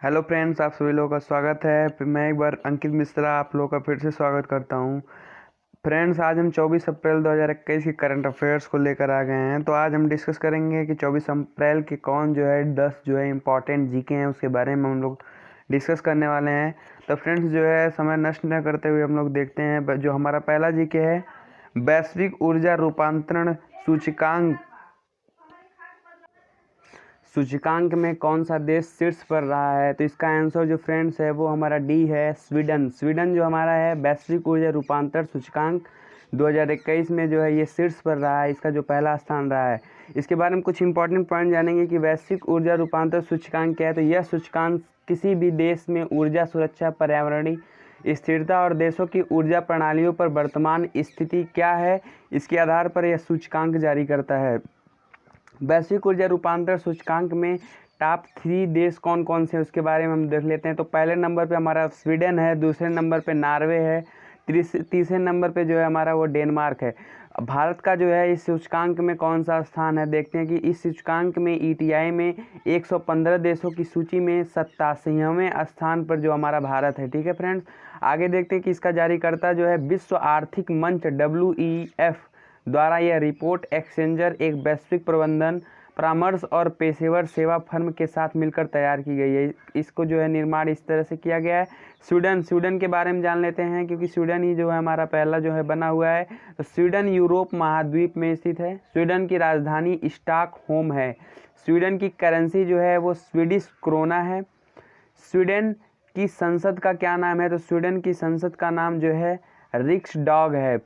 Hello friends, आप सभी लोगों का स्वागत है। मैं एक बार अंकित मिश्रा आप लोगों का फिर से स्वागत करता हूं। फ्रेंड्स, आज हम 24 अप्रैल 2021 के करंट अफेयर्स को लेकर आ गए हैं। तो आज हम डिस्कस करेंगे कि 24 अप्रैल के कौन जो है 10 जो है इम्पॉर्टेंट जीके हैं, उसके बारे में हम लोग डिस्कस करने वाले हैं। तो फ्रेंड्स, जो है समय नष्ट न करते हुए हम लोग देखते हैं जो हमारा पहला जीके है, वैश्विक ऊर्जा रूपांतरण सूचकांक में कौन सा देश शीर्ष पर रहा है। तो इसका आंसर जो फ्रेंड्स है वो हमारा डी है, स्वीडन। स्वीडन जो हमारा है वैश्विक ऊर्जा रूपांतरण सूचकांक 2021 में जो है ये शीर्ष पर रहा है, इसका जो पहला स्थान रहा है। इसके बारे में कुछ इंपॉर्टेंट पॉइंट जानेंगे कि वैश्विक ऊर्जा रूपांतरण सूचकांक क्या है। तो यह सूचकांक किसी भी देश में ऊर्जा सुरक्षा, पर्यावरणीय स्थिरता और देशों की ऊर्जा प्रणालियों पर वर्तमान स्थिति क्या है, इसके आधार पर यह सूचकांक जारी करता है। वैश्विक ऊर्जा रूपांतरण सूचकांक में टॉप 3 देश कौन कौन से हैं उसके बारे में हम देख लेते हैं। तो पहले नंबर पे हमारा स्वीडन है, दूसरे नंबर पे नॉर्वे है, तीसरे नंबर पे जो है हमारा वो डेनमार्क है। भारत का जो है इस सूचकांक में कौन सा स्थान है, देखते हैं कि इस सूचकांक में ईटीआई में 115 देशों की सूची में 87वें स्थान पर जो हमारा भारत है। ठीक है फ्रेंड्स, आगे देखते हैं कि इसका जारीकर्ता जो है विश्व आर्थिक मंच WEF द्वारा यह रिपोर्ट एक्सचेंजर, एक वैश्विक प्रबंधन परामर्श और पेशेवर सेवा फर्म के साथ मिलकर तैयार की गई है। इसको जो है निर्माण इस तरह से किया गया है। स्वीडन के बारे में जान लेते हैं, क्योंकि स्वीडन ही जो है हमारा पहला जो है बना हुआ है। तो स्वीडन यूरोप महाद्वीप में स्थित है। स्वीडन की राजधानी स्टॉकहोम है। स्वीडन की करेंसी जो है वो स्वीडिश क्रोना है। स्वीडन की संसद का क्या नाम है, तो स्वीडन की संसद का नाम जो है रिक्सडॉग है।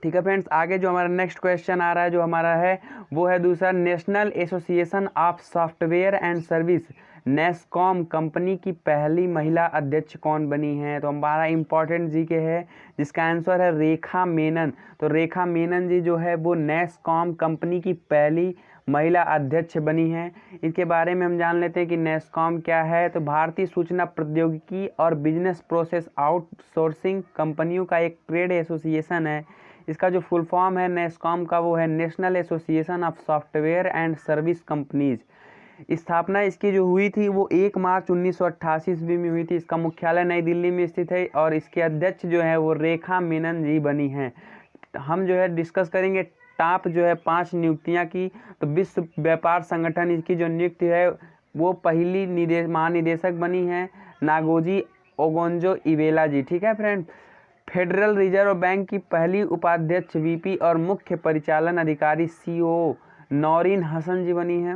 ठीक है फ्रेंड्स, आगे जो हमारा नेक्स्ट क्वेश्चन आ रहा है जो हमारा है वो है दूसरा, national association of software and service NASSCOM company की पहली महिला अध्यक्ष कौन बनी है। तो हमारा इंपॉर्टेंट जीके है जिसका आंसर है रेखा मेनन। तो रेखा मेनन जी जो है वो नेस्कॉम कंपनी की पहली महिला अध्यक्ष बनी हैं। इनके बारे में हम जान लेते हैं कि नेस्कॉम क्या है। तो भारतीय सूचना प्रौद्योगिकी और बिजनेस प्रोसेस आउटसोर्सिंग कंपनियों का एक ट्रेड एसोसिएशन है। इसका जो फुल फॉर्म है नेस्कॉम का वो है national association of software and service companies. स्थापना इसकी जो हुई थी वो 1 मार्च 1988 ईस्वी में हुई थी। इसका मुख्यालय नई दिल्ली में स्थित है और इसके अध्यक्ष जो है वो रेखा मेनन जी बनी हैं। हम जो है डिस्कस करेंगे टॉप जो है 5 नियुक्तियां की। तो विश्व व्यापार संगठन इसकी जो नियुक्ति है वो पहली महानिदेशक बनी है नागोजी ओगोंजो इवेला जी। ठीक है फ्रेंड, फेडरल रिजर्व बैंक की पहली उपाध्यक्ष वीपी और मुख्य परिचालन अधिकारी सीओ नौरीन हसन जी बनी हैं।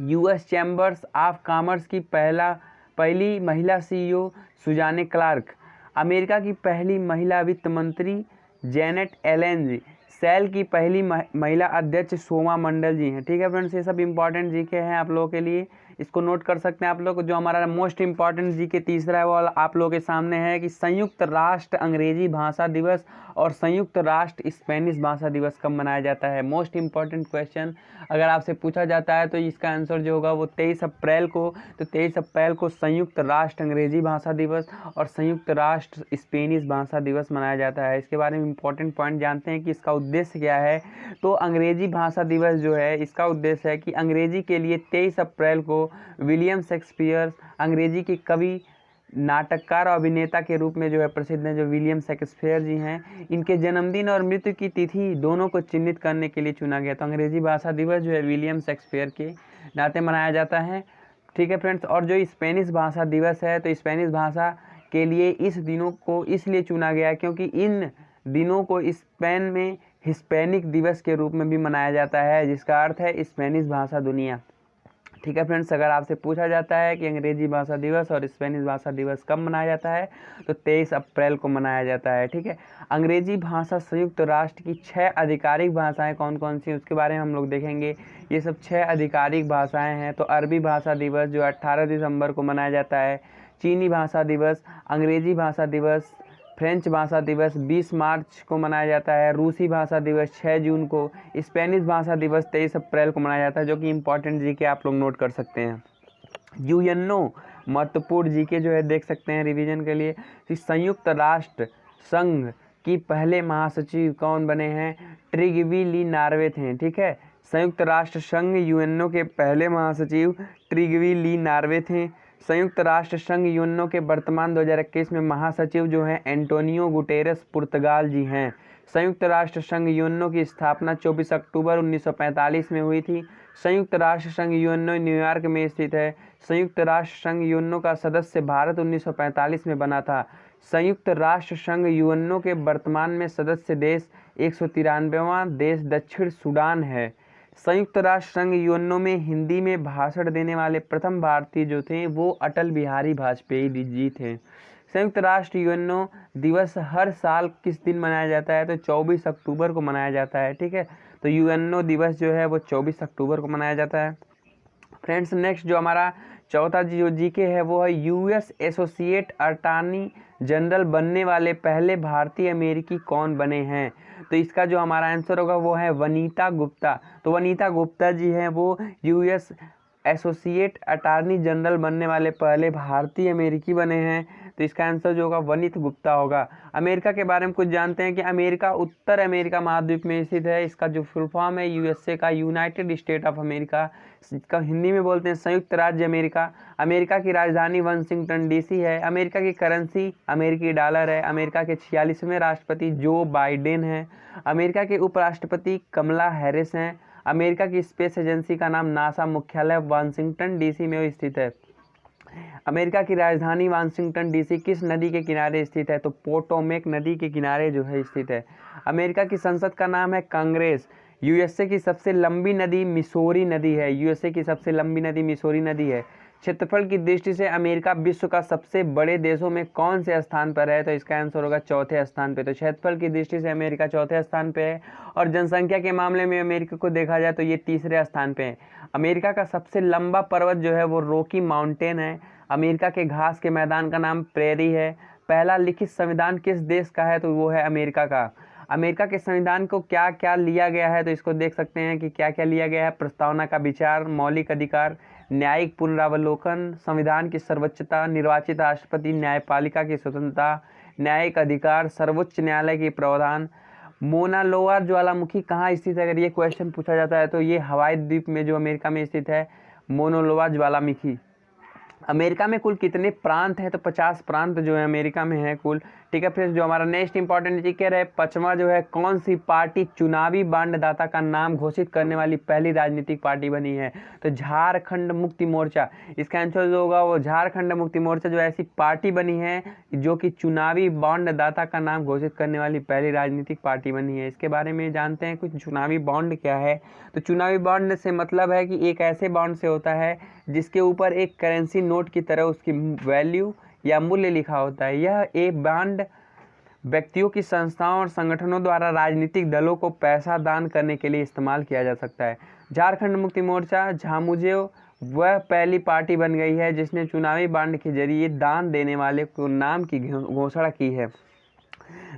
यूएस चैम्बर्स ऑफ कॉमर्स की पहली महिला सीईओ सुजाने क्लार्क। अमेरिका की पहली महिला वित्त मंत्री जैनेट एलेन जी। सेल की पहली महिला अध्यक्ष सोमा मंडल जी हैं। ठीक है फ्रेंड्स, ये सब इंपॉर्टेंट जीके हैं आप लोगों के लिए, इसको नोट कर सकते हैं आप लोग। जो हमारा मोस्ट इंपॉर्टेंट जीके तीसरा है वो आप लोगों के सामने है कि संयुक्त राष्ट्र अंग्रेजी भाषा दिवस और संयुक्त राष्ट्र स्पेनिश भाषा दिवस कब मनाया जाता है। मोस्ट इंपॉर्टेंट क्वेश्चन अगर आपसे पूछा जाता है तो इसका आंसर जो होगा वो 23 अप्रैल को। तो 23 अप्रैल को संयुक्त राष्ट्र अंग्रेजी भाषा दिवस और संयुक्त राष्ट्र स्पेनिश भाषा दिवस मनाया जाता है। इसके बारे में इंपॉर्टेंट पॉइंट जानते हैं कि इसका उद्देश्य क्या है। तो अंग्रेजी भाषा दिवस जो है इसका उद्देश्य है कि अंग्रेजी के लिए 23 अप्रैल को विलियम शेक्सपियर, अंग्रेजी के कवि, नाटककार और अभिनेता के रूप में जो है प्रसिद्ध हैं, जो विलियम शेक्सपियर जी हैं, इनके जन्मदिन और मृत्यु की तिथि दोनों को चिन्हित करने के लिए चुना गया। तो अंग्रेजी भाषा दिवस जो है विलियम शेक्सपियर के नाते मनाया जाता है। ठीक है फ्रेंड्स, और जो स्पेनिश भाषा दिवस है तो स्पेनिश भाषा के लिए इस दिनों को इसलिए चुना गया क्योंकि इन दिनों को स्पेन में हिस्पैनिक दिवस के रूप में भी मनाया जाता है, जिसका अर्थ है स्पेनिश भाषा दुनिया। ठीक है फ्रेंड्स, अगर आपसे पूछा जाता है कि अंग्रेजी भाषा दिवस और स्पेनिश भाषा दिवस कब मनाया जाता है तो 23 अप्रैल को मनाया जाता है। ठीक है, अंग्रेजी भाषा संयुक्त राष्ट्र की 6 आधिकारिक भाषाएं कौन कौन सी उसके बारे में हम लोग देखेंगे। ये सब 6 आधिकारिक भाषाएं हैं। तो अरबी भाषा दिवस जो 18 दिसंबर को मनाया जाता है, चीनी भाषा दिवस, अंग्रेजी भाषा दिवस, फ्रेंच भाषा दिवस 20 मार्च को मनाया जाता है, रूसी भाषा दिवस 6 जून को, स्पेनिश भाषा दिवस 23 अप्रैल को मनाया जाता है, जो कि इंपॉर्टेंट जीके आप लोग नोट कर सकते हैं। यूएनओ महत्वपूर्ण जीके जो है देख सकते हैं रिवीजन के लिए कि संयुक्त राष्ट्र संघ की पहले महासचिव कौन बने हैं, ट्रिगवी ली नार्वे थे। ठीक है, संयुक्त राष्ट्र संघ यूएनओ के पहले महासचिव ट्रिगवी ली नार्वे थे। संयुक्त राष्ट्र संघ यूएनओ के वर्तमान 2021 में महासचिव जो हैं एंटोनियो गुटेरेस पुर्तगाल जी हैं। संयुक्त राष्ट्र संघ यूएनओ की स्थापना 24 अक्टूबर 1945 में हुई थी। संयुक्त राष्ट्र संघ यूएनओ न्यूयॉर्क में स्थित है। संयुक्त राष्ट्र संघ यूएनओ का सदस्य भारत 1945 में बना था। संयुक्त राष्ट्र संघ यूएनओ के वर्तमान में सदस्य देश 193वां देश दक्षिण सूडान है। संयुक्त राष्ट्र संघ यूएनओ में हिंदी में भाषण देने वाले प्रथम भारतीय जो थे वो अटल बिहारी वाजपेयी जी थे। संयुक्त राष्ट्र यूएनओ दिवस हर साल किस दिन मनाया जाता है? तो 24 अक्टूबर को मनाया जाता है। ठीक है, तो यूएनओ दिवस जो है वो 24 अक्टूबर को मनाया जाता है। फ्रेंड्स, नेक्स्ट जो हमारा चौथा जो जीके है वो है यूएस एसोसिएट अटॉर्नी जनरल बनने वाले पहले भारतीय अमेरिकी कौन बने हैं? तो इसका जो हमारा आंसर होगा वो है वनीता गुप्ता। तो वनीता गुप्ता जी हैं वो यूएस एसोसिएट अटॉर्नी जनरल बनने वाले पहले भारतीय अमेरिकी बने हैं। तो इसका आंसर जो होगा वनित गुप्ता होगा। अमेरिका के बारे में कुछ जानते हैं कि अमेरिका उत्तर अमेरिका महाद्वीप में स्थित है। इसका जो फुल फॉर्म है यूएसए का यूनाइटेड स्टेट ऑफ अमेरिका, इसका हिंदी में बोलते हैं संयुक्त राज्य अमेरिका। अमेरिका की राजधानी वाशिंगटन डीसी है। अमेरिका की करेंसी अमेरिकी डॉलर है। अमेरिका के 46वें राष्ट्रपति जो बाइडेन हैं। अमेरिका के उपराष्ट्रपति कमला हैरिस हैं। अमेरिका की स्पेस एजेंसी का नाम नासा, मुख्यालय वाशिंगटन डीसी में स्थित है। अमेरिका की राजधानी वाशिंगटन डीसी किस नदी के किनारे स्थित है? तो पोटोमेक नदी के किनारे जो है स्थित है। अमेरिका की संसद का नाम है कांग्रेस। यूएसए की सबसे लंबी नदी मिसौरी नदी है। यूएसए की सबसे लंबी नदी मिसौरी नदी है। क्षेत्रफल की दृष्टि से अमेरिका विश्व का सबसे बड़े देशों में कौन से स्थान पर है? तो इसका आंसर होगा चौथे स्थान पे। तो क्षेत्रफल की दृष्टि से अमेरिका चौथे स्थान पे है और जनसंख्या के मामले में अमेरिका को देखा जाए तो ये तीसरे स्थान पे है। अमेरिका का सबसे लंबा पर्वत जो है वो रॉकी माउंटेन है। अमेरिका के घास के मैदान का नाम प्रेरी है। पहला लिखित संविधान किस देश का है? तो वो है अमेरिका का। अमेरिका के संविधान को क्या क्या लिया गया है? तो इसको देख सकते हैं कि क्या क्या लिया गया है। प्रस्तावना का विचार, मौलिक अधिकार, न्यायिक पुनरावलोकन, संविधान की सर्वोच्चता, निर्वाचित राष्ट्रपति, न्यायपालिका की स्वतंत्रता, न्यायिक अधिकार, सर्वोच्च न्यायालय के प्रावधान। मोना लोआ ज्वालामुखी कहाँ स्थित है? अगर ये क्वेश्चन पूछा जाता है तो ये हवाई द्वीप में जो अमेरिका में स्थित है मोना लोआ ज्वालामुखी। अमेरिका में कुल कितने प्रांत हैं? तो 50 प्रांत जो है अमेरिका में है कुल। ठीक है, फिर जो हमारा नेक्स्ट इंपॉर्टेंट जिक्र है 5वां जो है कौन सी पार्टी चुनावी बांडदाता का नाम घोषित करने वाली पहली राजनीतिक पार्टी बनी है? तो झारखंड मुक्ति मोर्चा। इसका आंसर जो होगा वो झारखंड मुक्ति मोर्चा जो ऐसी पार्टी बनी है जो कि चुनावी बांडदाता का नाम घोषित करने वाली पहली राजनीतिक पार्टी बनी है। इसके बारे में जानते हैं कुछ। चुनावी बॉन्ड क्या है? तो चुनावी बॉन्ड से मतलब है कि एक ऐसे बॉन्ड से होता है जिसके ऊपर एक करेंसी नोट की तरह उसकी वैल्यू या मूल्य लिखा होता है। यह एक बॉन्ड व्यक्तियों की संस्थाओं और संगठनों द्वारा राजनीतिक दलों को पैसा दान करने के लिए इस्तेमाल किया जा सकता है। झारखंड मुक्ति मोर्चा झामुझे वह पहली पार्टी बन गई है जिसने चुनावी बॉन्ड के जरिए दान देने वाले को नाम की घोषणा की है।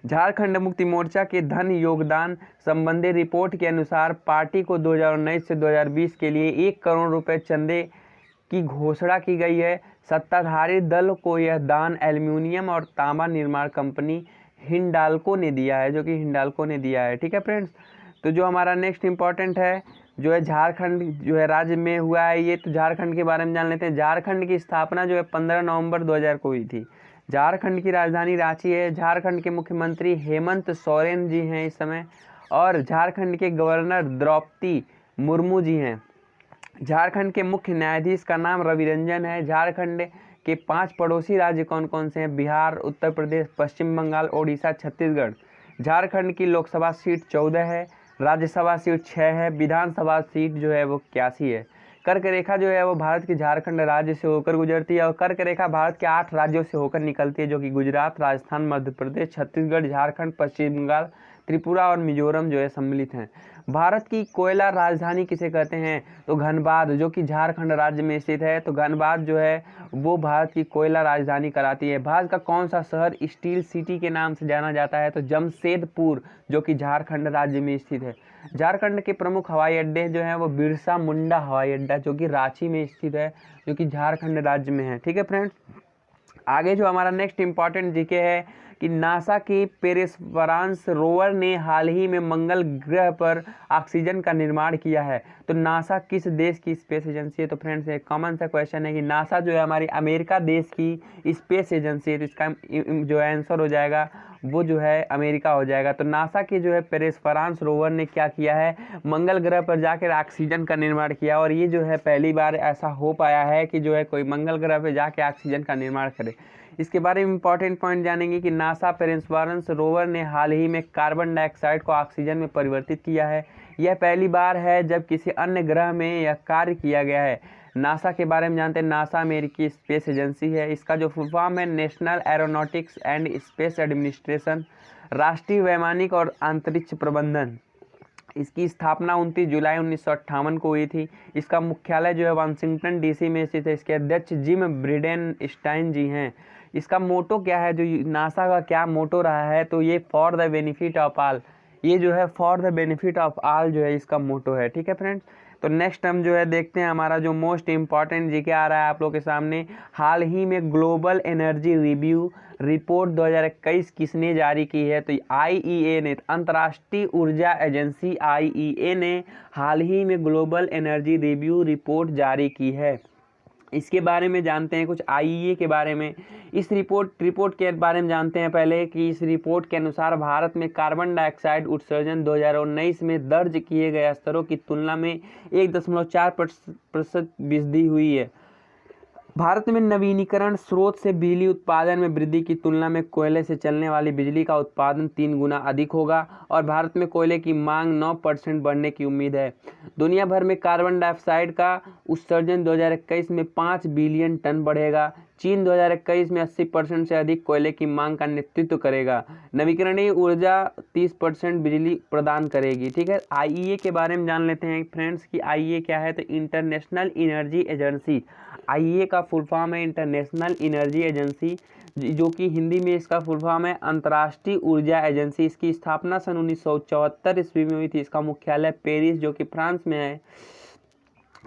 झारखंड मुक्ति मोर्चा के धन योगदान संबंधी रिपोर्ट के अनुसार पार्टी को 2019 से 2020 के लिए 1 करोड़ रुपए चंदे की घोषणा की गई है। सत्ताधारी दल को यह दान एल्यूमिनियम और तांबा निर्माण कंपनी हिंडाल्को ने दिया है, जो कि हिंडाल्को ने दिया है। ठीक है फ्रेंड्स, तो जो हमारा नेक्स्ट इंपॉर्टेंट है जो है झारखंड जो है राज्य में हुआ है ये, तो झारखंड के बारे में जान लेते हैं। झारखंड की स्थापना जो है 15 नवंबर 2000 को हुई थी। झारखंड की राजधानी रांची है। झारखंड के मुख्यमंत्री हेमंत सोरेन जी हैं इस समय, और झारखंड के गवर्नर द्रौपदी मुर्मू जी हैं। झारखंड के मुख्य न्यायाधीश का नाम रवि रंजन है। झारखंड के 5 पड़ोसी राज्य कौन कौन से हैं? बिहार, उत्तर प्रदेश, पश्चिम बंगाल, ओडिशा, छत्तीसगढ़। झारखंड की लोकसभा सीट 14 है, राज्यसभा सीट 6 है, विधानसभा सीट जो है वो 81 है। कर्क रेखा जो है वो भारत के झारखंड राज्य से होकर गुजरती है, और कर्क रेखा भारत के 8 राज्यों से होकर निकलती है, जो कि गुजरात, राजस्थान, मध्य प्रदेश, छत्तीसगढ़, झारखंड, पश्चिम बंगाल, त्रिपुरा और मिजोरम जो है सम्मिलित हैं। भारत की कोयला राजधानी किसे कहते हैं? तो धनबाद, जो कि झारखंड राज्य में स्थित है। तो धनबाद जो है वो भारत की कोयला राजधानी कराती है। भारत का कौन सा शहर स्टील सिटी के नाम से जाना जाता है? तो जमशेदपुर, जो कि झारखंड राज्य में स्थित है। झारखंड के प्रमुख हवाई अड्डे जो हैं वो बिरसा मुंडा हवाई अड्डा, जो कि रांची में स्थित है, जो कि झारखंड राज्य में है। ठीक है फ्रेंड्स, आगे जो हमारा नेक्स्ट इंपॉर्टेंट जीके है कि नासा के पेरिस्परांस रोवर ने हाल ही में मंगल ग्रह पर ऑक्सीजन का निर्माण किया है। तो नासा किस देश की स्पेस एजेंसी है? तो फ्रेंड्स एक कॉमन सा क्वेश्चन है कि नासा जो है हमारी अमेरिका देश की स्पेस एजेंसी है। तो इसका जो आंसर हो जाएगा वो जो है अमेरिका हो जाएगा। तो नासा के जो है पेरिस्परांस रोवर ने क्या किया है, मंगल ग्रह पर जाकर ऑक्सीजन का निर्माण किया, और ये जो है पहली बार ऐसा हो पाया है कि जो है कोई मंगल ग्रह पर जाके ऑक्सीजन का निर्माण करे। इसके बारे में इंपॉर्टेंट पॉइंट जानेंगे कि नासा पेरिस्परांस रोवर ने हाल ही में कार्बन डाइऑक्साइड को ऑक्सीजन में परिवर्तित किया है। यह पहली बार है जब किसी अन्य ग्रह में यह कार्य किया गया है। नासा के बारे में जानते हैं। नासा अमेरिकी स्पेस एजेंसी है। इसका जो फुल फॉर्म है national aeronautics and space administration, राष्ट्रीय वैमानिक और अंतरिक्ष प्रबंधन। इसकी स्थापना 29 जुलाई 1958 को हुई थी। इसका मुख्यालय जो है वाशिंगटन डीसी में स्थित है। इसके अध्यक्ष जिम ब्रिडेनस्टाइन जी हैं। इसका मोटो क्या है, जो नासा का क्या मोटो रहा है, तो ये for the benefit of all, ये जो है for the benefit of all जो है इसका मोटो है। ठीक है फ्रेंड्स, तो नेक्स्ट हम जो है देखते हैं हमारा जो मोस्ट इम्पॉर्टेंट जीके आ रहा है आप लोग के सामने। हाल ही में ग्लोबल एनर्जी रिव्यू रिपोर्ट 2021 किसने जारी की है? तो आईईए ने, अंतर्राष्ट्रीय ऊर्जा एजेंसी आईईए ने हाल ही में ग्लोबल एनर्जी रिव्यू रिपोर्ट जारी की है। इसके बारे में जानते हैं कुछ आईईए के बारे में। इस रिपोर्ट के बारे में जानते हैं पहले कि इस रिपोर्ट के अनुसार भारत में कार्बन डाइऑक्साइड उत्सर्जन 2019 में दर्ज किए गए स्तरों की तुलना में 1.4% वृद्धि हुई है। भारत में नवीनीकरण स्रोत से बिजली उत्पादन में वृद्धि की तुलना में कोयले से चलने वाली बिजली का उत्पादन 3 गुना अधिक होगा, और भारत में कोयले की मांग 9% बढ़ने की उम्मीद है। दुनिया भर में कार्बन डाइऑक्साइड का उत्सर्जन 2021 में 5 बिलियन टन बढ़ेगा। चीन 2021 में 80% से अधिक कोयले की मांग का नेतृत्व करेगा। नवीकरणीय ऊर्जा 30% बिजली प्रदान करेगी। ठीक है, आईईए के बारे में जान लेते हैं फ्रेंड्स कि आईईए क्या है। तो इंटरनेशनल एनर्जी एजेंसी, आईईए का फुल फॉर्म है इंटरनेशनल एनर्जी एजेंसी, जो कि हिंदी में इसका फुल फॉर्म है अंतर्राष्ट्रीय ऊर्जा एजेंसी। इसकी स्थापना सन 1974 ईस्वी में हुई थी। इसका मुख्यालय पेरिस जो कि फ्रांस में है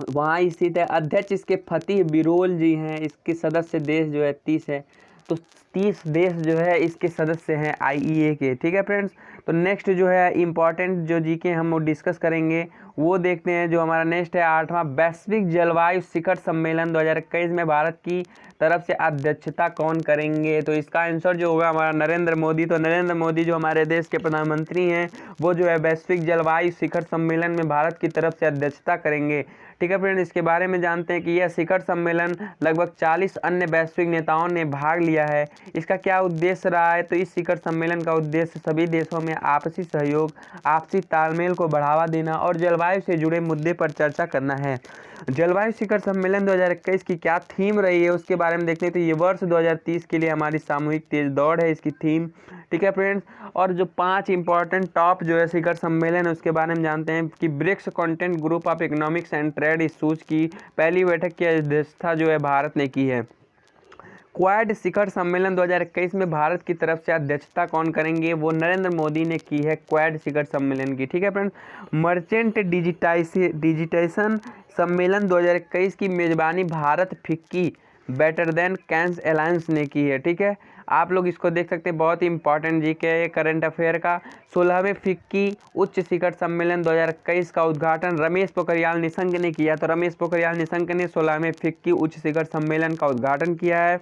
वहाँ स्थित है। अध्यक्ष इसके फतेह बिरोल जी हैं। इसके सदस्य देश जो है 30 है। तो 30 देश जो है इसके सदस्य हैं आईईए के। ठीक है फ्रेंड्स, तो नेक्स्ट जो है इम्पॉर्टेंट जो जीके हम वो डिस्कस करेंगे वो देखते हैं। जो हमारा नेक्स्ट है 8वां वैश्विक जलवायु शिखर सम्मेलन 2021 में भारत की तरफ से अध्यक्षता कौन करेंगे? तो इसका आंसर जो होगा हमारा नरेंद्र मोदी। तो नरेंद्र मोदी जो हमारे देश के प्रधानमंत्री हैं वो जो है वैश्विक जलवायु शिखर सम्मेलन में भारत की तरफ से अध्यक्षता करेंगे। ठीक है फ्रेंड, इसके बारे में जानते हैं कि यह शिखर सम्मेलन लगभग 40 अन्य वैश्विक नेताओं ने भाग लिया है। इसका क्या उद्देश्य रहा है? तो इस शिखर सम्मेलन का उद्देश्य सभी देशों में आपसी सहयोग, आपसी तालमेल को बढ़ावा देना और जलवायु से जुड़े मुद्दे पर चर्चा करना है। जलवायु शिखर सम्मेलन 2021 की क्या थीम रही है उसके बारे में देखते हैं। तो ये वर्ष 2030 के लिए हमारी सामूहिक तेज दौड़ है इसकी थीम। ठीक है फ्रेंड्स, और जो 5 इंपॉर्टेंट टॉप जो है शिखर सम्मेलन है उसके बारे में जानते हैं कि BRICS content group of economics and trade issues की पहली बैठक की अध्यक्षता जो है भारत ने की है। क्वाड शिखर सम्मेलन 2021 में भारत की तरफ से अध्यक्षता कौन करेंगे? वो नरेंद्र मोदी ने की है क्वाड शिखर सम्मेलन की। ठीक है फ्रेंड्स, मर्चेंट डिजिटाइजेशन सम्मेलन 2021 की मेजबानी Bharat FICCI better than cash alliance ने की है। ठीक है, आप लोग इसको देख सकते हैं, बहुत ही इंपॉर्टेंट जीके है करंट अफेयर का। 16वें फिक्की उच्च शिखर सम्मेलन 2021 का उद्घाटन रमेश पोखरियाल निशंक ने किया। तो रमेश पोखरियाल निशंक ने 16वें फिक्की उच्च शिखर सम्मेलन का उद्घाटन किया है।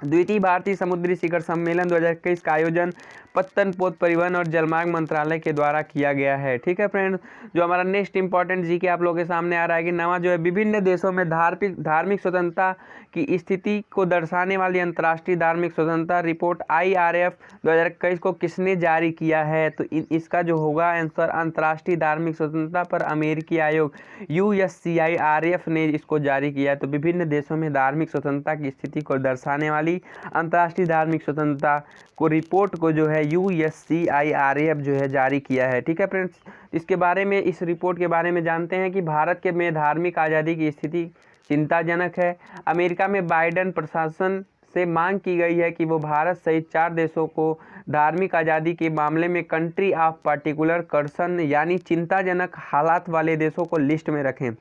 द्वितीय भारतीय समुद्री शिखर सम्मेलन 2021 का आयोजन पत्तन पोत परिवहन और जलमार्ग मंत्रालय के द्वारा किया गया है। ठीक है फ्रेंड्स, जो हमारा नेक्स्ट इंपॉर्टेंट जीके आप लोगों के सामने आ रहा है कि नवा जो है विभिन्न देशों में धार्मिक स्वतंत्रता की स्थिति को दर्शाने वाली अंतर्राष्ट्रीय धार्मिक स्वतंत्रता रिपोर्ट IRF 2021 को किसने जारी किया है? तो इसका जो होगा आंसर अंतर्राष्ट्रीय धार्मिक स्वतंत्रता पर अमेरिकी आयोग USCIRF ने इसको जारी किया है। तो विभिन्न देशों में धार्मिक स्वतंत्रता की स्थिति को दर्शाने वाली अंतर्राष्ट्रीय धार्मिक स्वतंत्रता को रिपोर्ट को जो है USCIRF जो है जारी किया है। ठीक है फ्रेंड्स, इसके बारे में इस रिपोर्ट के बारे में जानते हैं कि भारत के में धार्मिक आज़ादी की स्थिति चिंताजनक है। अमेरिका में बाइडेन प्रशासन से मांग की गई है कि वो भारत सहित 4 देशों को धार्मिक आज़ादी के मामले में कंट्री ऑफ पार्टिकुलर कंसर्न यानी चिंताजनक हालात वाले देशों को लिस्ट में रखें।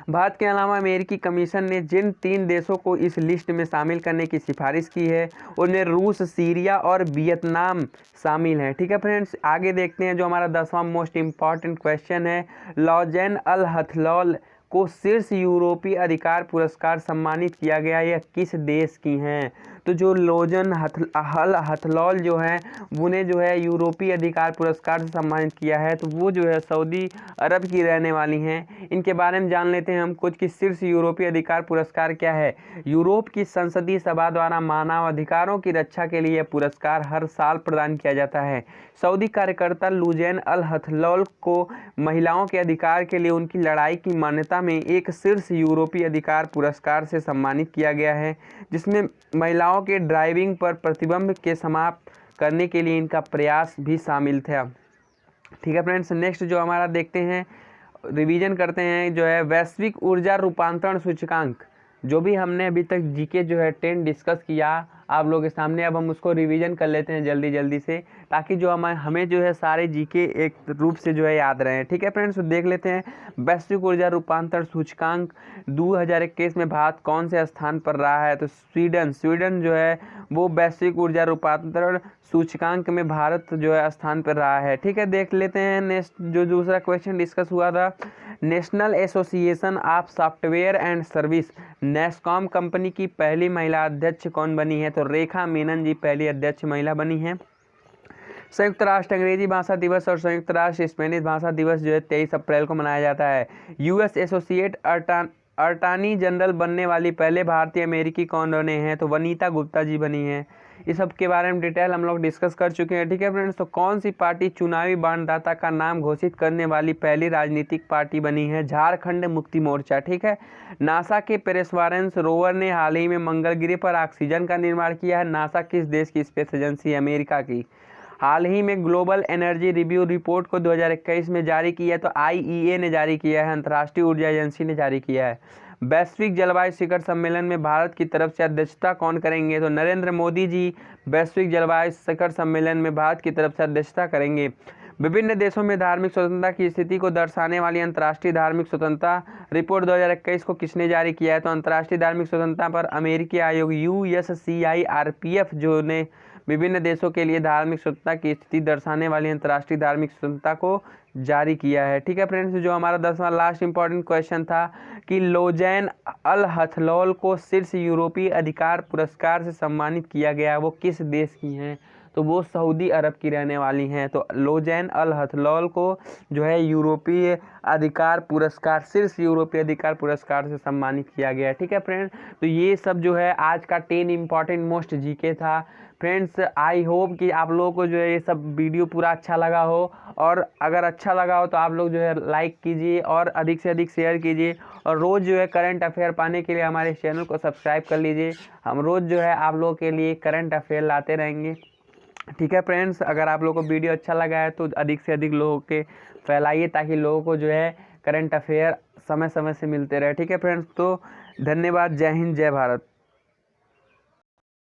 भारत के अलावा अमेरिकी कमीशन ने जिन 3 देशों को इस लिस्ट में शामिल करने की सिफारिश की है उनमें रूस, सीरिया और वियतनाम शामिल हैं। ठीक है फ्रेंड्स, आगे देखते हैं जो हमारा 10वां मोस्ट इम्पॉर्टेंट क्वेश्चन है। लॉजेन अल हथलौल को शीर्ष यूरोपीय अधिकार पुरस्कार सम्मानित किया गया, यह किस देश की हैं? तो जो लोजन अल हथलौल जो हैं उन्हें जो है यूरोपीय अधिकार पुरस्कार से सम्मानित किया है, तो वो जो है सऊदी अरब की रहने वाली हैं। इनके बारे में जान लेते हैं हम कुछ कि शीर्ष यूरोपीय अधिकार पुरस्कार क्या है। यूरोप की संसदीय सभा द्वारा मानव अधिकारों की रक्षा के लिए यह पुरस्कार हर साल प्रदान किया जाता है। सऊदी कार्यकर्ता लुजैन अल हथलौल को महिलाओं के अधिकार के लिए उनकी लड़ाई की मान्यता में एक शीर्ष यूरोपीय अधिकार पुरस्कार से सम्मानित किया गया है, जिसमें महिलाओं के ड्राइविंग पर प्रतिबंध के समाप्त करने के लिए इनका प्रयास भी शामिल था। ठीक है फ्रेंड्स, नेक्स्ट जो हमारा देखते हैं, रिवीजन करते हैं जो है वैश्विक ऊर्जा रूपांतरण सूचकांक। जो भी हमने अभी तक जीके जो है 10 डिस्कस किया आप लोगों के सामने, अब हम उसको रिवीजन कर लेते हैं जल्दी जल्दी से, ताकि जो हमें जो है सारे जीके एक रूप से जो है याद रहे। ठीक है फ्रेंड्स, तो देख लेते हैं वैश्विक ऊर्जा रूपांतरण सूचकांक 2021 में भारत कौन से स्थान पर रहा है? तो स्वीडन जो है वो वैश्विक ऊर्जा रूपांतरण सूचकांक में भारत जो है स्थान पर रहा है। ठीक है, देख लेते हैं नेक्स्ट जो दूसरा क्वेश्चन डिस्कस हुआ था। National association of software and service NASSCOM company की पहली महिला अध्यक्ष कौन बनी है? तो रेखा मेनन जी पहली अध्यक्ष महिला बनी है। संयुक्त राष्ट्र अंग्रेजी भाषा दिवस और संयुक्त राष्ट्र स्पेनिश भाषा दिवस जो है 23 अप्रैल को मनाया जाता है। यूएस एसोसिएट अटॉर्नी जनरल बनने वाली पहले भारतीय अमेरिकी कौन बने हैं? तो वनीता गुप्ता जी बनी हैं। इस सब के बारे में डिटेल हम लोग डिस्कस कर चुके हैं। ठीक है फ्रेंड्स, तो कौन सी पार्टी चुनावी बांडदाता का नाम घोषित करने वाली पहली राजनीतिक पार्टी बनी है? झारखंड मुक्ति मोर्चा। ठीक है, नासा के पेरेस्वारेंस रोवर ने हाल ही में मंगल ग्रह पर ऑक्सीजन का निर्माण किया है। नासा किस देश की स्पेस एजेंसी है? अमेरिका की। हाल ही में ग्लोबल एनर्जी रिव्यू रिपोर्ट को 2021 में जारी किया है, तो आईईए ने जारी किया है, अंतर्राष्ट्रीय ऊर्जा एजेंसी ने जारी किया है। वैश्विक जलवायु शिखर सम्मेलन में भारत की तरफ से अध्यक्षता कौन करेंगे? तो नरेंद्र मोदी जी वैश्विक जलवायु शिखर सम्मेलन में भारत की तरफ से अध्यक्षता करेंगे। विभिन्न देशों में धार्मिक स्वतंत्रता की स्थिति को दर्शाने वाली अंतर्राष्ट्रीय धार्मिक स्वतंत्रता रिपोर्ट 2021 को किसने जारी किया है? तो अंतर्राष्ट्रीय धार्मिक स्वतंत्रता पर अमेरिकी आयोग USCIRPF जो ने विभिन्न देशों के लिए धार्मिक स्वतंत्रता की स्थिति दर्शाने वाली अंतर्राष्ट्रीय धार्मिक स्वतंत्रता को जारी किया है। ठीक है फ्रेंड्स, जो हमारा 10वां लास्ट इंपॉर्टेंट क्वेश्चन था कि लोजैन अल हथलौल को शीर्ष यूरोपीय अधिकार पुरस्कार से सम्मानित किया गया, वो किस देश की हैं? तो वो सऊदी अरब की रहने वाली हैं। तो लोजैन अल हथलौल को जो है यूरोपीय अधिकार पुरस्कार, शीर्ष यूरोपीय अधिकार पुरस्कार से सम्मानित किया गया। ठीक है फ्रेंड्स, तो ये सब जो है आज का 10 इम्पॉर्टेंट मोस्ट जीके था। फ्रेंड्स, आई होप कि आप लोगों को जो है ये सब वीडियो पूरा अच्छा लगा हो, और अगर अच्छा लगा हो तो आप लोग जो है लाइक कीजिए और अधिक से अधिक शेयर कीजिए, और रोज़ जो है करंट अफेयर पाने के लिए हमारे चैनल को सब्सक्राइब कर लीजिए। हम रोज़ जो है आप लोगों के लिए करंट अफेयर लाते रहेंगे। ठीक है फ्रेंड्स, अगर आप लोगों को वीडियो अच्छा लगा है तो अधिक से अधिक लोगों के फैलाइए, ताकि लोगों को जो है करंट अफेयर समय समय से मिलते रहे। ठीक है फ्रेंड्स, तो धन्यवाद। जय हिंद, जय भारत।